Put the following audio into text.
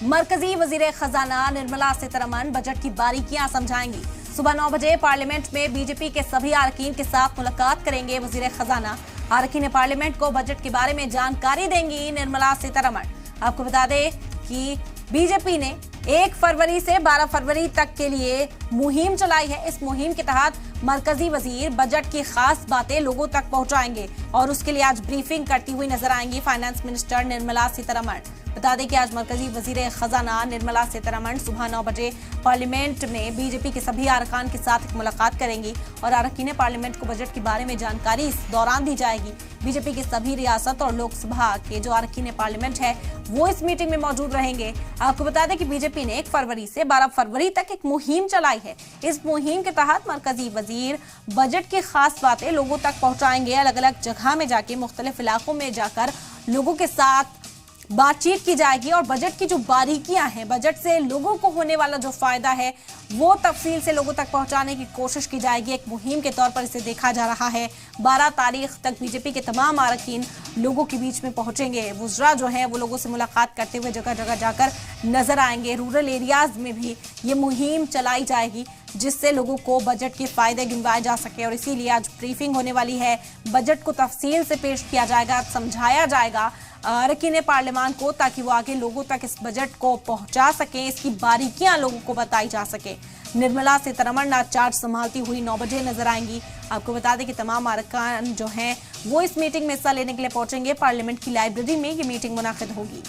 मरकजी वजीर खजाना निर्मला सीतारमण बजट की बारीकियां समझाएंगी। सुबह 9 बजे पार्लियामेंट में बीजेपी के सभी अरकान के साथ मुलाकात करेंगे वजीर खजाना। अरकान पार्लियामेंट को बजट के बारे में जानकारी देंगी निर्मला सीतारमण। आपको बता दें कि बीजेपी ने 1 फरवरी से 12 फरवरी तक के लिए मुहिम चलाई है। इस मुहिम के तहत मरकजी वजीर बजट की खास बातें लोगों तक पहुंचाएंगे और उसके लिए आज ब्रीफिंग करती हुई नजर आएंगी फाइनेंस मिनिस्टर निर्मला सीतारमण। बता दें कि आज मरकजी वजीर खजाना निर्मला सीतारमण सुबह 9 बजे पार्लियामेंट में बीजेपी के सभी अरकान के साथ एक मुलाकात करेंगी और अरकान पार्लियामेंट को बजट के बारे में जानकारी इस दौरान दी जाएगी। बीजेपी के सभी रियासत और लोकसभा के जो अरकान पार्लियामेंट है वो इस मीटिंग में मौजूद रहेंगे। आपको बता दें कि बीजेपी ने 1 फरवरी से 12 फरवरी तक एक मुहिम चलाई है। इस मुहिम के तहत मरकजी वजीर बजट की खास बातें लोगों तक पहुंचाएंगे। अलग अलग जगह में जाके मुख्तलिफ इलाकों में जाकर लोगों के साथ बातचीत की जाएगी और बजट की जो बारीकियां हैं, बजट से लोगों को होने वाला जो फायदा है वो तफसील से लोगों तक पहुंचाने की कोशिश की जाएगी। एक मुहिम के तौर पर इसे देखा जा रहा है। 12 तारीख तक बीजेपी के तमाम अरकान लोगों के बीच में पहुंचेंगे। वुज़रा जो है वो लोगों से मुलाकात करते हुए जगह जगह जाकर नजर आएंगे। रूरल एरियाज में भी ये मुहिम चलाई जाएगी जिससे लोगों को बजट के फायदे गिनवाए जा सके और इसीलिए आज ब्रीफिंग होने वाली है। बजट को तफसील से पेश किया जाएगा, समझाया जाएगा अरकान पार्लियामान को ताकि वो आगे लोगों तक इस बजट को पहुंचा सके, इसकी बारीकियां लोगों को बताई जा सके। निर्मला सीतारमण आज चार्ज संभालती हुई 9 बजे नजर आएंगी। आपको बता दें कि तमाम अरकान जो हैं वो इस मीटिंग में हिस्सा लेने के लिए पहुंचेंगे। पार्लियामेंट की लाइब्रेरी में ये मीटिंग मुनाकिद होगी।